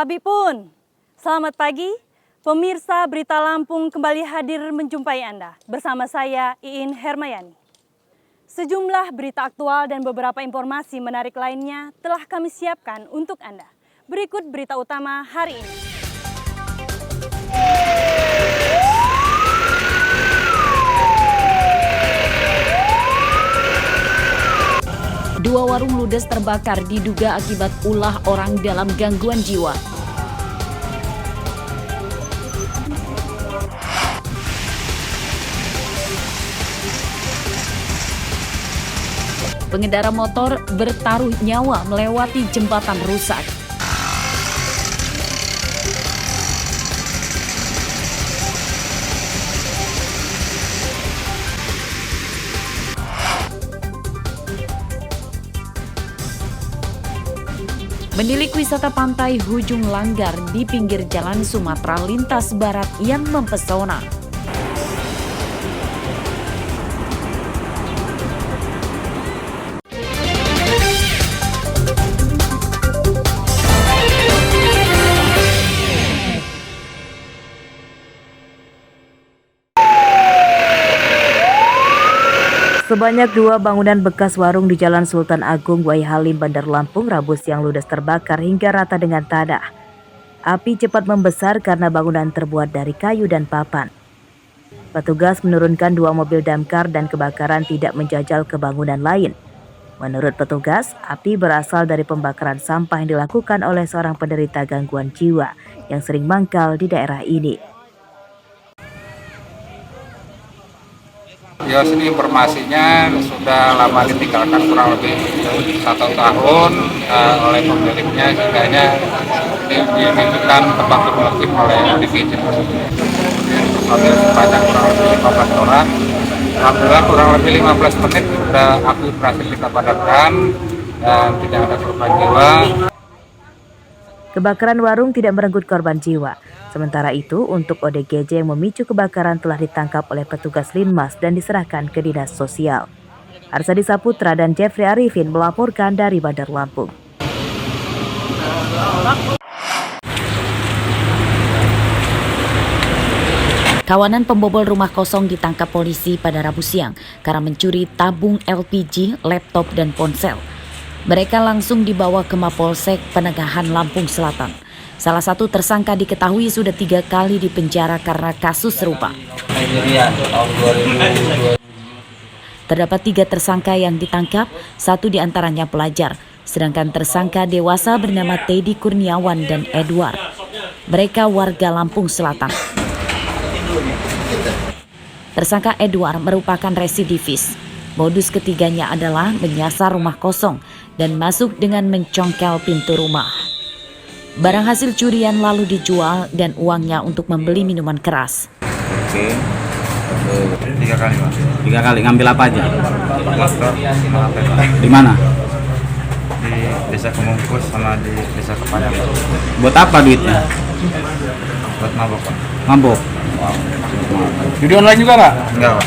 Sabipun, selamat pagi. Pemirsa Berita Lampung kembali hadir menjumpai Anda. Bersama saya, Iin Hermayani. Sejumlah berita aktual dan beberapa informasi menarik lainnya telah kami siapkan untuk Anda. Berikut berita utama hari ini. Dua warung ludes terbakar diduga akibat ulah orang dalam gangguan jiwa. Pengendara motor bertaruh nyawa melewati jembatan rusak. Menilik wisata pantai Hujung Langgar di pinggir jalan Sumatera lintas barat yang mempesona. Sebanyak 2 bangunan bekas warung di Jalan Sultan Agung, Buai Halim, Bandar Lampung, Rabu siang ludes terbakar hingga rata dengan tanah. Api cepat membesar karena bangunan terbuat dari kayu dan papan. Petugas menurunkan 2 mobil damkar dan kebakaran tidak menjajal ke bangunan lain. Menurut petugas, api berasal dari pembakaran sampah yang dilakukan oleh seorang penderita gangguan jiwa yang sering mangkal di daerah ini. Ya, sini informasinya sudah lama ditinggalkan kurang lebih 1 tahun oleh pemiliknya, sehingga dimintakan tempat bermukim oleh DPJ. Mobil sebanyak kurang lebih 15 orang. Alhamdulillah kurang lebih 15 menit sudah api berhasil kita padamkan dan tidak ada korban jiwa. Kebakaran warung tidak merenggut korban jiwa. Sementara itu, untuk ODGJ yang memicu kebakaran telah ditangkap oleh petugas Linmas dan diserahkan ke Dinas Sosial. Arsadi Saputra dan Jeffrey Arifin melaporkan dari Bandar Lampung. Kawanan pembobol rumah kosong ditangkap polisi pada Rabu siang karena mencuri tabung LPG, laptop, dan ponsel. Mereka langsung dibawa ke Mapolsek Penegahan Lampung Selatan. Salah satu tersangka diketahui sudah 3 kali dipenjara karena kasus serupa. Terdapat 3 tersangka yang ditangkap, 1 diantaranya pelajar, sedangkan tersangka dewasa bernama Teddy Kurniawan dan Edward. Mereka warga Lampung Selatan. Tersangka Edward merupakan residivis. Modus ketiganya adalah menyasar rumah kosong dan masuk dengan mencongkel pintu rumah. Barang hasil curian lalu dijual dan uangnya untuk membeli minuman keras. Oke. 3 kali, Pak. 3 kali, ngambil apa aja? Motor, Di mana? di Desa Kemungkus sama di Desa Kepayang. Buat apa duitnya? Buat mabok, Pak. Mabok. Judi online juga nggak? Enggak, Pak.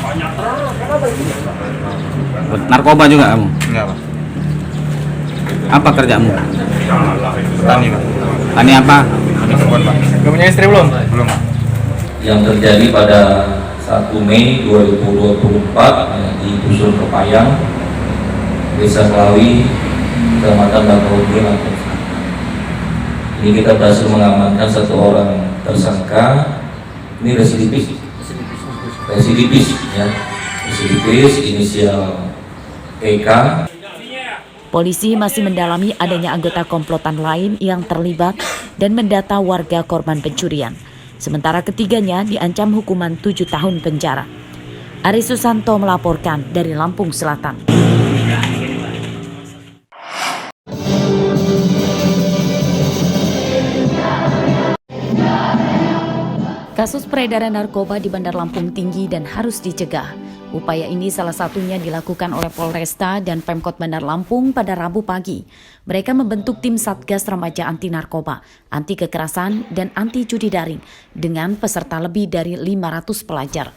Buat narkoba juga kamu? Enggak, Pak. Apa kerjamu? Petani, Pak. Tani apa? Di kebun, Pak. Gak punya istri belum? Belum, Pak. Yang terjadi pada 1 Mei 2024 di Dusun Kepayang, Desa Selawi, Kecamatan Bakauheni, Lampung. Ini kita berhasil mengamankan 1 orang tersangka. Ini residivis ya, residivis inisial EK. Polisi masih mendalami adanya anggota komplotan lain yang terlibat dan mendata warga korban pencurian. Sementara ketiganya diancam hukuman 7 tahun penjara. Ari Susanto melaporkan dari Lampung Selatan. Kasus peredaran narkoba di Bandar Lampung tinggi dan harus dicegah. Upaya ini salah satunya dilakukan oleh Polresta dan Pemkot Bandar Lampung pada Rabu pagi. Mereka membentuk tim Satgas Remaja Anti Narkoba, Anti Kekerasan, dan Anti Judi Daring dengan peserta lebih dari 500 pelajar.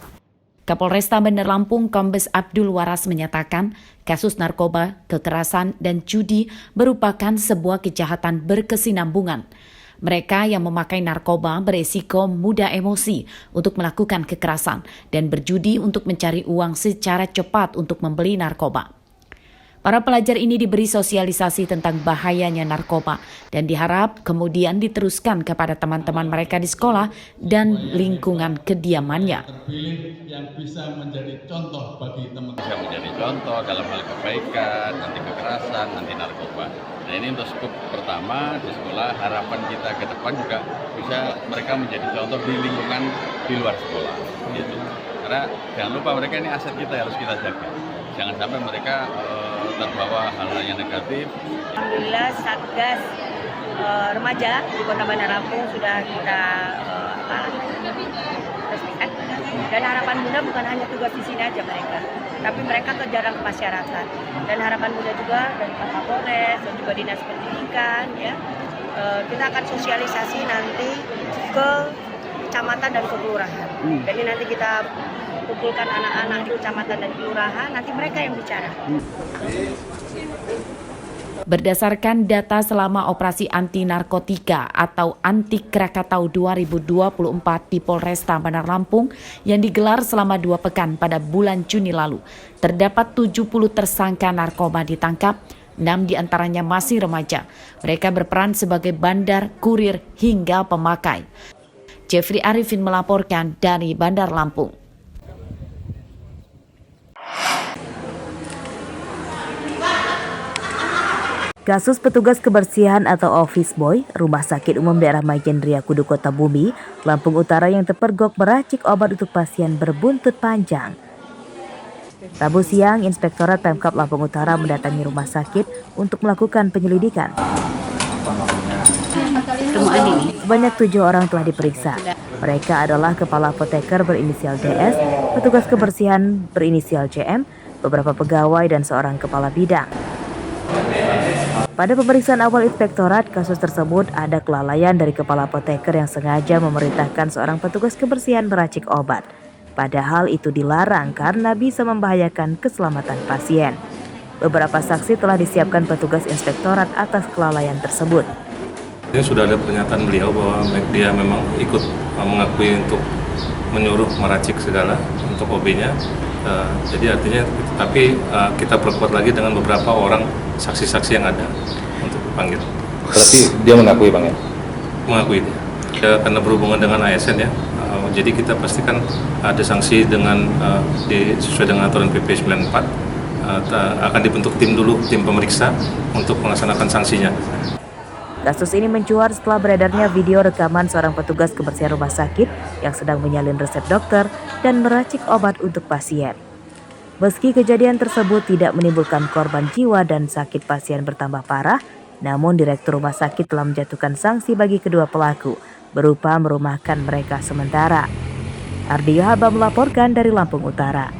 Kapolresta Bandar Lampung Kombes Abdul Waras menyatakan kasus narkoba, kekerasan, dan judi merupakan sebuah kejahatan berkesinambungan. Mereka yang memakai narkoba beresiko mudah emosi untuk melakukan kekerasan dan berjudi untuk mencari uang secara cepat untuk membeli narkoba. Para pelajar ini diberi sosialisasi tentang bahayanya narkoba dan diharap kemudian diteruskan kepada teman-teman mereka di sekolah dan lingkungan kediamannya. Terpilih yang bisa menjadi contoh bagi teman-teman. Bisa menjadi contoh dalam hal kebaikan, anti kekerasan, anti narkoba. Nah ini untuk skup pertama di sekolah, harapan kita ke depan juga bisa mereka menjadi contoh di lingkungan di luar sekolah. Gitu. Karena jangan lupa mereka ini aset kita harus kita jaga. Jangan sampai mereka terbawa hal-hal yang negatif. Alhamdulillah Satgas remaja di Kota Bandar Lampung sudah kita resmikan. Dan harapan muda bukan hanya tugas di sini aja mereka, tapi mereka jarang ke masyarakat. Dan harapan muda juga dari Pak Kapolres dan juga Dinas Pendidikan, ya, kita akan sosialisasi nanti ke kecamatan dan ke kelurahan. Jadi nanti kita kumpulkan anak-anak di kecamatan dan kelurahan, nanti mereka yang bicara. Berdasarkan data selama operasi anti narkotika atau anti Krakatau 2024 di Polresta Bandar Lampung yang digelar selama 2 pekan pada bulan Juni lalu, terdapat 70 tersangka narkoba ditangkap, 6 diantaranya masih remaja. Mereka berperan sebagai bandar, kurir, hingga pemakai. Jeffrey Arifin melaporkan dari Bandar Lampung. Kasus petugas kebersihan atau office boy Rumah Sakit Umum Daerah Majen Kudu Kota Bumi, Lampung Utara yang terpergok meracik obat untuk pasien berbuntut panjang. Rabu siang, Inspektorat Pemkab Lampung Utara mendatangi rumah sakit untuk melakukan penyelidikan. Sebanyak 7 orang telah diperiksa. Mereka adalah Kepala Apoteker berinisial DS, petugas kebersihan berinisial CM, beberapa pegawai dan seorang kepala bidang. Pada pemeriksaan awal inspektorat, kasus tersebut ada kelalaian dari kepala apoteker yang sengaja memerintahkan seorang petugas kebersihan meracik obat. Padahal itu dilarang karena bisa membahayakan keselamatan pasien. Beberapa saksi telah disiapkan petugas inspektorat atas kelalaian tersebut. Ini sudah ada pernyataan beliau bahwa dia memang ikut mengakui untuk menyuruh meracik segala untuk OB-nya. Jadi artinya, tapi kita perkuat lagi dengan beberapa orang saksi-saksi yang ada untuk dipanggil. Berarti dia mengakui Bang ya? Mengakui dia. Karena berhubungan dengan ASN ya, jadi kita pastikan ada sanksi dengan sesuai dengan aturan PP 94, akan dibentuk tim dulu, tim pemeriksa untuk melaksanakan sanksinya. Kasus ini mencuat setelah beredarnya video rekaman seorang petugas kebersihan rumah sakit yang sedang menyalin resep dokter dan meracik obat untuk pasien. Meski kejadian tersebut tidak menimbulkan korban jiwa dan sakit pasien bertambah parah, namun Direktur Rumah Sakit telah menjatuhkan sanksi bagi kedua pelaku, berupa merumahkan mereka sementara. Ardia Haba melaporkan dari Lampung Utara.